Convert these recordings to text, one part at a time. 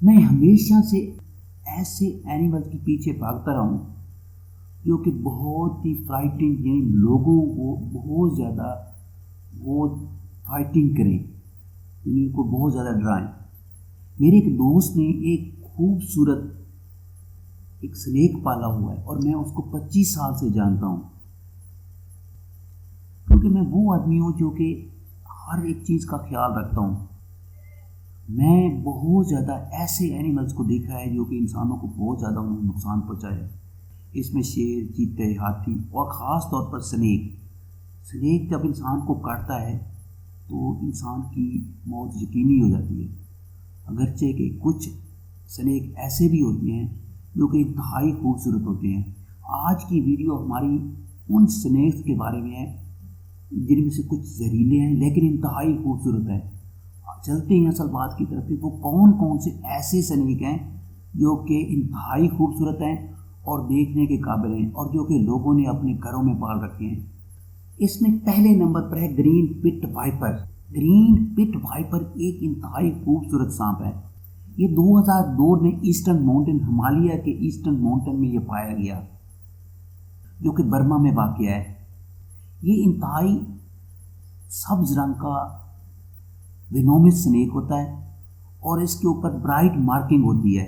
میں ہمیشہ سے ایسے اینیمل کے پیچھے بھاگتا رہا ہوں جو کہ بہت ہی فائٹنگ، یعنی لوگوں کو بہت زیادہ وہ فائٹنگ کریں، یعنی ان کو بہت زیادہ ڈرائیں۔ میرے ایک دوست نے ایک خوبصورت ایک سنیک پالا ہوا ہے اور میں اس کو 25 سال سے جانتا ہوں، کیونکہ میں وہ آدمی ہوں جو کہ ہر ایک چیز کا خیال رکھتا ہوں۔ میں بہت زیادہ ایسے اینیملز کو دیکھا ہے جو کہ انسانوں کو بہت زیادہ انہوں نے نقصان پہنچایا ہے۔ اس میں شیر، چیتے، ہاتھی اور خاص طور پر سنیک جب انسان کو کاٹتا ہے تو انسان کی موت یقینی ہو جاتی ہے، اگرچہ کہ کچھ سنیک ایسے بھی ہوتے ہیں جو کہ انتہائی خوبصورت ہوتے ہیں۔ آج کی ویڈیو ہماری ان سنیکس کے بارے میں ہے جن میں سے کچھ زہریلے ہیں لیکن انتہائی خوبصورت ہے۔ چلتے ہیں اصل بات کی طرف کہ وہ کون سے ایسے سنیک ہیں جو کہ انتہائی خوبصورت ہیں اور دیکھنے کے قابل ہیں اور جو کہ لوگوں نے اپنے گھروں میں پال رکھے ہیں۔ اس میں پہلے نمبر پر ہے گرین پٹ وائپر۔ گرین پٹ وائپر ایک انتہائی خوبصورت سانپ ہے۔ یہ 2002 میں ایسٹرن ماؤنٹین، ہمالیہ کے ایسٹرن ماؤنٹین میں یہ پایا گیا جو کہ برما میں واقع ہے۔ یہ انتہائی سبز رنگ کا وینومس سنیک ہوتا ہے اور اس کے اوپر برائٹ مارکنگ ہوتی ہے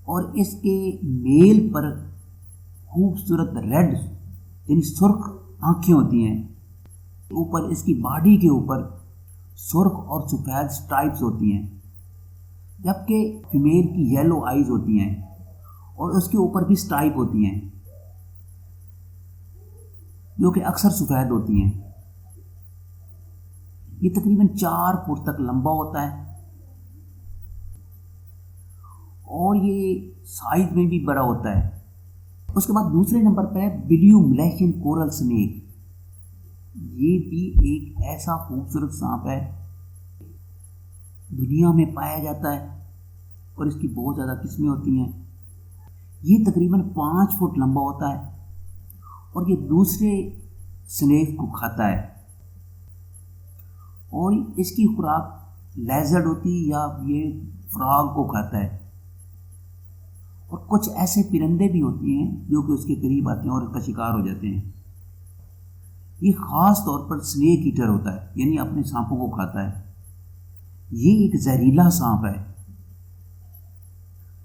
اور اس کے میل پر خوبصورت ریڈ یعنی سرخ آنکھیں ہوتی ہیں۔ اوپر اس کی باڈی کے اوپر سرخ اور سفید سٹرائپس ہوتی ہیں، جبکہ فیمیل کی یلو آئیز ہوتی ہیں اور اس کے اوپر بھی سٹرائپ ہوتی ہیں جو کہ اکثر سفید ہوتی ہیں۔ یہ تقریباً 4 فٹ تک لمبا ہوتا ہے اور یہ سائز میں بھی بڑا ہوتا ہے۔ اس کے بعد دوسرے نمبر پہ ہے ویڈیو ملیشین کورل سنیک۔ یہ بھی ایک ایسا خوبصورت سانپ ہے، دنیا میں پایا جاتا ہے اور اس کی بہت زیادہ قسمیں ہوتی ہیں۔ یہ تقریباً 5 فٹ لمبا ہوتا ہے اور یہ دوسرے سنیک کو کھاتا ہے اور اس کی خوراک لیزرڈ ہوتی ہے یا یہ فراگ کو کھاتا ہے، اور کچھ ایسے پرندے بھی ہوتے ہیں جو کہ اس کے قریب آتے ہیں اور اس کا شکار ہو جاتے ہیں۔ یہ خاص طور پر سنیک ایٹر ہوتا ہے، یعنی اپنے سانپوں کو کھاتا ہے۔ یہ ایک زہریلا سانپ ہے،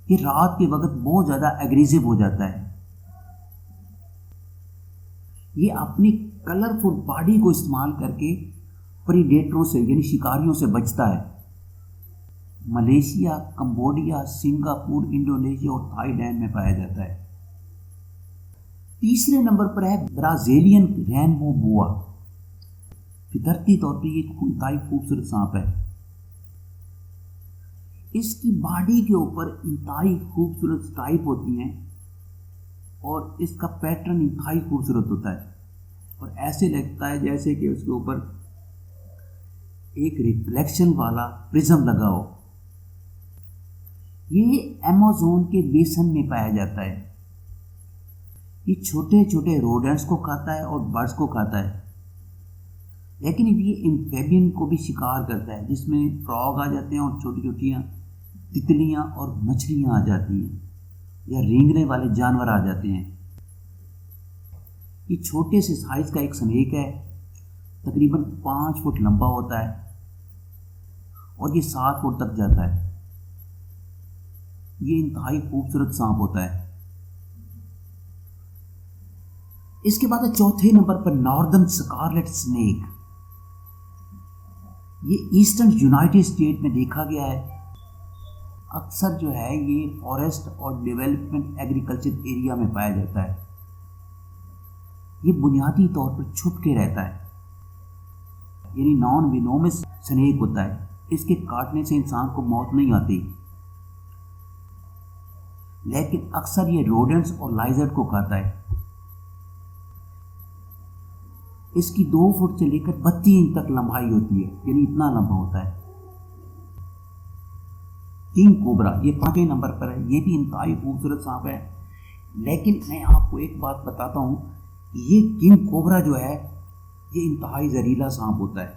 یہ رات کے وقت بہت زیادہ ایگریسو ہو جاتا ہے۔ یہ اپنی کلرفل باڈی کو استعمال کر کے پریڈیٹروں سے یعنی شکاریوں سے بچتا ہے۔ ملیشیا، کمبوڈیا، سنگاپور، انڈونیشیا اور تھائی لینڈ میں پایا جاتا ہے۔ تیسرے نمبر پر ہے برازیلین رینبو بوا۔ فطرتی طور پر یہ انتہائی خوبصورت سانپ ہے۔ اس کی باڈی کے اوپر انتہائی خوبصورت سٹرائپ ہوتی ہیں اور اس کا پیٹرن انتہائی خوبصورت ہوتا ہے اور ایسے لگتا ہے جیسے کہ اس کے اوپر ایک ریفلیکشن والا پرزم لگا ہو۔ یہ ایمیزون کے بیسن میں پایا جاتا ہے۔ یہ چھوٹے چھوٹے روڈنٹس کو کھاتا ہے اور برڈز کو کھاتا ہے، لیکن یہ ایمفیبین کو بھی شکار کرتا ہے جس میں فراگ آ جاتے ہیں اور چھوٹی چھوٹیاں تتلیاں اور مچھلیاں آ جاتی ہیں یا رینگنے والے جانور آ جاتے ہیں۔ یہ چھوٹے سے سائز کا ایک سنیک ہے، تقریباً 5 فٹ لمبا ہوتا ہے اور یہ 7 فٹ تک جاتا ہے۔ یہ انتہائی خوبصورت سانپ ہوتا ہے۔ اس کے بعد چوتھے نمبر پر ناردرن سکارلیٹ سنیک۔ یہ ایسٹرن یونائٹڈ اسٹیٹ میں دیکھا گیا ہے۔ اکثر جو ہے یہ فارسٹ اور ڈیولپمنٹ ایگریکلچر ایریا میں پایا جاتا ہے۔ یہ بنیادی طور پر چھپ کے رہتا ہے، یعنی نان وینومس سنیک ہوتا ہے۔ اس کے کاٹنے سے انسان کو موت نہیں آتی، لیکن اکثر یہ روڈنٹس اور لائزرڈ کو کھاتا ہے۔ اس کی 2 فٹ سے لے کر 32 انچ تک لمبائی ہوتی ہے، یعنی اتنا لمبا ہوتا ہے۔ کنگ کوبرا یہ 5ویں نمبر پر ہے۔ یہ بھی انتہائی خوبصورت سانپ ہے، لیکن میں آپ کو ایک بات بتاتا ہوں، یہ کنگ کوبرا جو ہے یہ انتہائی زہریلا سانپ ہوتا ہے۔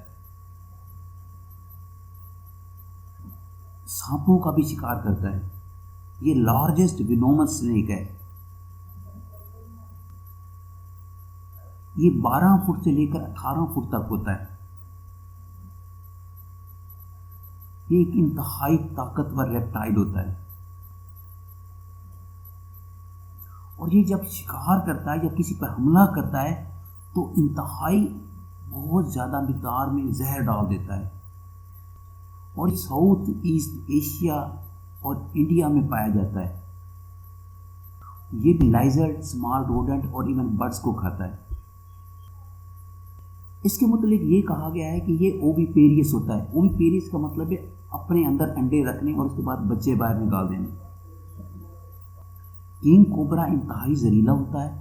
سانپوں کا بھی شکار کرتا ہے. یہ لارجسٹ وینومس سنیک ہے. یہ 12 فٹ سے لے کر 18 فٹ تک ہوتا ہے. یہ ایک انتہائی طاقتور ریپٹائل ہوتا ہے، اور یہ جب شکار کرتا ہے یا کسی پر حملہ کرتا ہے تو انتہائی بہت زیادہ مقدار میں زہر ڈال دیتا ہے. اور ساؤتھ ایسٹ ایشیا اور انڈیا میں پایا جاتا ہے. یہ بھی لائزرڈ، اسمال روڈنٹ اور ایون برڈس کو کھاتا ہے. اس کے متعلق یہ کہا گیا ہے کہ یہ اووی پیریس ہوتا ہے. اووی پیریس کا مطلب ہے اپنے اندر انڈے رکھنے اور اس کے بعد بچے باہر نکال دینے. کنگ کوبرا انتہائی زہریلا ہوتا ہے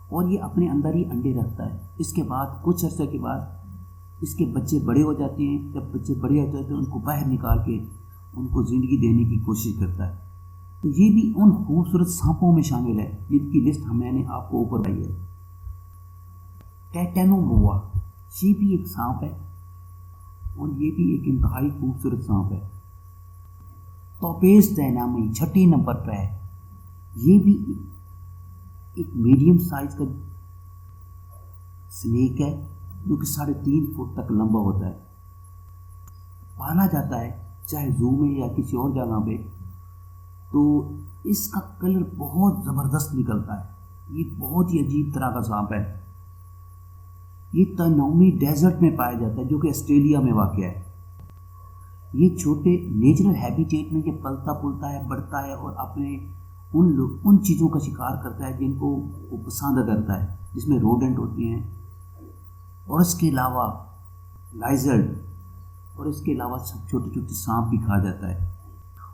اور یہ اپنے اندر ہی انڈے رکھتا ہے. اس کے بعد کچھ عرصے کے بعد اس کے بچے بڑے ہو جاتے ہیں. جب بچے بڑے ہو جاتے ہیں ان کو باہر نکال کے ان کو زندگی دینے کی کوشش کرتا ہے. تو یہ بھی ان خوبصورت سانپوں میں شامل ہے جن کی لسٹ میں نے آپ کو اوپر آئی ہے. ٹیٹینوبوا یہ بھی ایک سانپ ہے اور یہ بھی ایک انتہائی خوبصورت سانپ ہے. توپیز ڈائنامی 6 نمبر پہ ہے. یہ بھی ایک میڈیم سائز کا سنیک ہے جو کہ 3.5 فٹ تک لمبا ہوتا ہے. پالا جاتا ہے چاہے زو میں یا کسی اور جگہ پہ. تو اس کا کلر بہت زبردست نکلتا ہے. یہ بہت ہی عجیب طرح کا سانپ ہے. یہ تنومی ڈیزرٹ میں پایا جاتا ہے جو کہ آسٹریلیا میں واقع ہے. یہ چھوٹے نیچرل ہیبیٹیٹ میں یہ پلتا پلتا ہے، بڑھتا ہے اور اپنے ان چیزوں کا شکار کرتا ہے جن کو وہ پسند کرتا ہے، جس میں روڈنٹ ہوتے ہیں اور اس کے علاوہ لائزرڈ اور اس کے علاوہ سب چھوٹے چھوٹے سانپ بھی کھا جاتا ہے.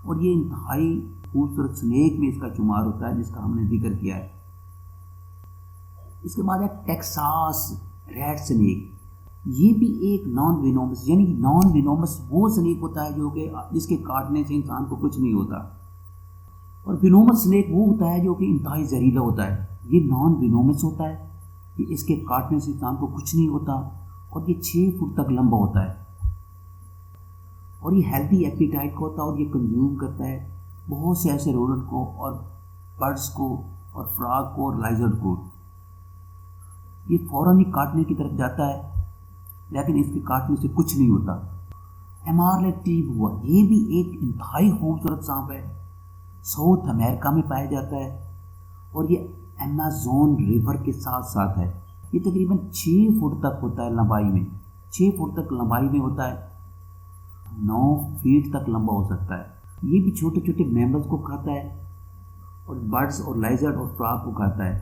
اور یہ انتہائی خوبصورت سنیک میں اس کا شمار ہوتا ہے جس کا ہم نے ذکر کیا ہے. اس کے بعد ہے ٹیکساس ریڈ سنیک. یہ بھی ایک نان وینومس، یعنی نان وینومس وہ سنیک ہوتا ہے جو کہ جس کے کاٹنے سے انسان کو کچھ نہیں ہوتا. اور وینومس سنیک وہ ہوتا ہے جو کہ انتہائی زہریلا ہوتا ہے. یہ نان وینومس ہوتا ہے کہ اس کے کاٹنے سے انسان کو کچھ نہیں ہوتا اور یہ 6 فٹ تک لمبا ہوتا ہے. اور یہ ہیلتھی ایپیٹائٹ کا ہوتا ہے اور یہ کنزیوم کرتا ہے بہت سے ایسے روڈنٹ کو اور برڈس کو اور فراگ کو اور لائزرڈ کو. یہ فوراً ہی کاٹنے کی طرف جاتا ہے لیکن اس کے کاٹنے سے کچھ نہیں ہوتا. ایمارلیٹیب ہوا، یہ بھی ایک انتہائی خوبصورت سانپ ہے. ساؤتھ امریکہ میں پایا جاتا ہے اور یہ ایمیزون ریور کے ساتھ ساتھ ہے. یہ تقریباً 6 فٹ تک ہوتا ہے لمبائی میں. 6 فٹ تک لمبائی میں ہوتا ہے. 9 فیٹ تک لمبا ہو سکتا ہے. یہ بھی چھوٹے چھوٹے میمبرز کو کھاتا ہے اور برڈس اور لائزرڈ اور فراگ کو کھاتا ہے.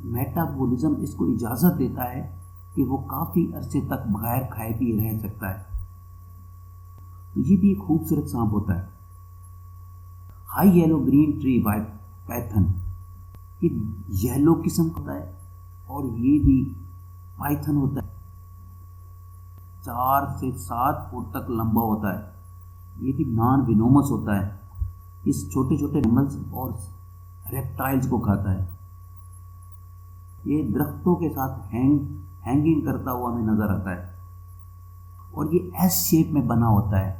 میٹابولزم اس کو اجازت دیتا ہے کہ وہ کافی عرصے تک بغیر کھائے پیے رہ سکتا ہے. تو یہ بھی ایک خوبصورت سانپ ہوتا ہے. High yellow green tree white Python, یہ یلو قسم کا ہوتا ہے اور یہ بھی پائتھن ہوتا ہے. 4 سے 7 فٹ تک لمبا ہوتا ہے. یہ بھی نان وینومس ہوتا ہے. اس چھوٹے چھوٹے میملز اور ریپٹائلز کو کھاتا ہے. یہ درختوں کے ساتھ ہینگنگ کرتا ہوا ہمیں نظر آتا ہے اور یہ ایس شیپ میں بنا ہوتا ہے.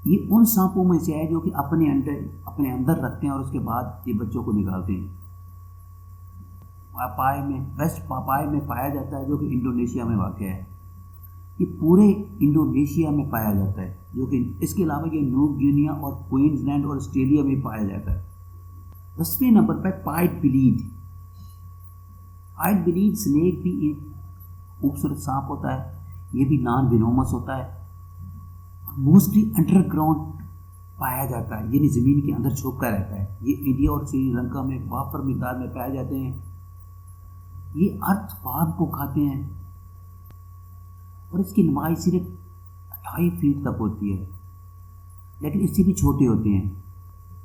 یہ ان سانپوں میں سے ہے جو کہ اپنے اندر رکھتے ہیں اور اس کے بعد یہ بچوں کو نکالتے ہیں. پاپائے میں ویسٹ پاپائے میں پایا جاتا ہے جو کہ انڈونیشیا میں واقع ہے. یہ پورے انڈونیشیا میں پایا جاتا ہے جو کہ اس کے علاوہ یہ نیو گینیا اور کوئنز لینڈ اور آسٹریلیا میں پایا جاتا ہے. 10ویں نمبر پہ پائٹ بلیڈ. پائٹ بلیڈ سنیک بھی ایک خوبصورت سانپ ہوتا ہے. یہ بھی نان وینومس ہوتا ہے. موسٹلی انڈر گراؤنڈ پایا جاتا ہے، یعنی زمین کے اندر چھپ کر رہتا ہے. یہ انڈیا اور سری لنکا میں وافر مقدار میں پائے جاتے ہیں. یہ ارتھ وارم کو کھاتے ہیں اور اس کی لمبائی صرف 28 فیٹ تک ہوتی ہے لیکن اس سے بھی چھوٹے ہوتے ہیں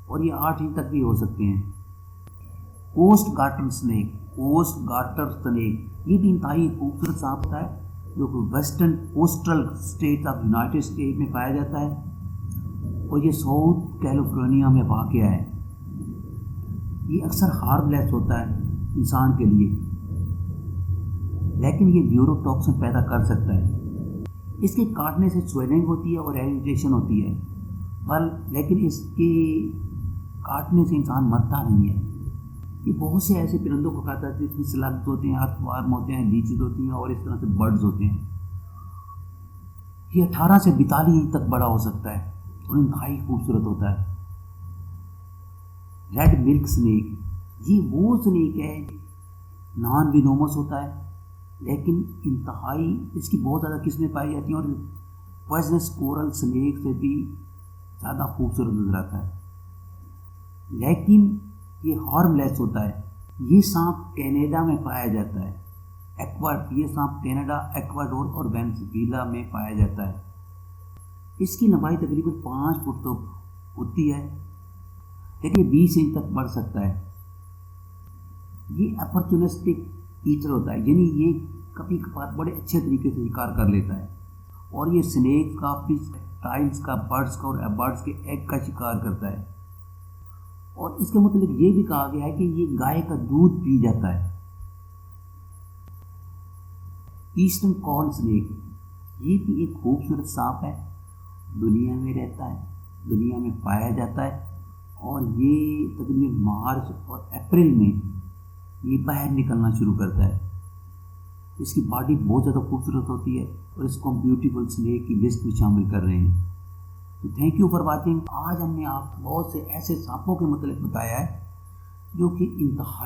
اور یہ 8 انچ تک بھی ہو سکتے ہیں. Coast garter snake. Coast garter snake یہ بھی انتہائی خوبصورت سانپ ہوتا ہے جو کہ western coastal state of United State میں پایا جاتا ہے اور یہ ساؤتھ کیلیفورنیا میں واقع ہے. یہ اکثر ہارم لیس ہوتا ہے انسان کے لیے لیکن یہ نیوروٹاکسن پیدا کر سکتا ہے. اس کے کاٹنے سے سویلنگ ہوتی ہے اور ایریٹیشن ہوتی ہے، لیکن اس کے کاٹنے سے انسان مرتا نہیں ہے۔ یہ بہت سے ایسے پرندوں کو کھاتا ہے جس میں سلگز ہوتے ہیں، ارتھ وارم ہوتے ہیں، لیچز ہوتی ہیں اور اس طرح سے برڈز ہوتے ہیں۔ یہ 18 سے 42 انچ تک بڑا ہو سکتا ہے اور انتہائی خوبصورت ہوتا ہے۔ ریڈ ملک سنیک، یہ وہ سنیک ہے نان وینومس ہوتا ہے، لیکن انتہائی اس کی بہت زیادہ قسمیں پائی جاتی ہیں اور پوائزنس کورل سنیک سے بھی زیادہ خوبصورت نظر آتا ہے، لیکن یہ ہارم لیس ہوتا ہے۔ یہ سانپ کینیڈا میں پایا جاتا ہے، یہ سانپ کینیڈا، ایکواڈور اور وینزویلا میں پایا جاتا ہے۔ اس کی لمبائی تقریباً 5 فٹ تک ہوتی ہے، لیکن یہ 20 انچ تک بڑھ سکتا ہے۔ یہ اپرچونسٹک ایٹر ہوتا ہے، یعنی یہ کبھی کبھار بڑے اچھے طریقے سے شکار کر لیتا ہے، اور یہ سنیک کا، فش، ٹائلز کا، برڈز کا اور برڈز کے ایگ کا شکار کرتا ہے۔ اور اس کے متعلق یہ بھی کہا گیا ہے کہ یہ گائے کا دودھ پی جاتا ہے۔ ایسٹرن کارن سنیک، یہ بھی ایک خوبصورت سانپ ہے، دنیا میں رہتا ہے، دنیا میں پایا جاتا ہے، اور یہ تقریباً مارچ اور اپریل میں یہ باہر نکلنا شروع کرتا ہے۔ اس کی باڈی بہت زیادہ خوبصورت ہوتی ہے اور اس کو ہم بیوٹیفل سنیک کی لسٹ میں شامل کر رہے ہیں۔ تو تھینک یو فار واچنگ۔ آج ہم نے آپ کو بہت سے ایسے سانپوں کے متعلق بتایا ہے جو کہ انتہائی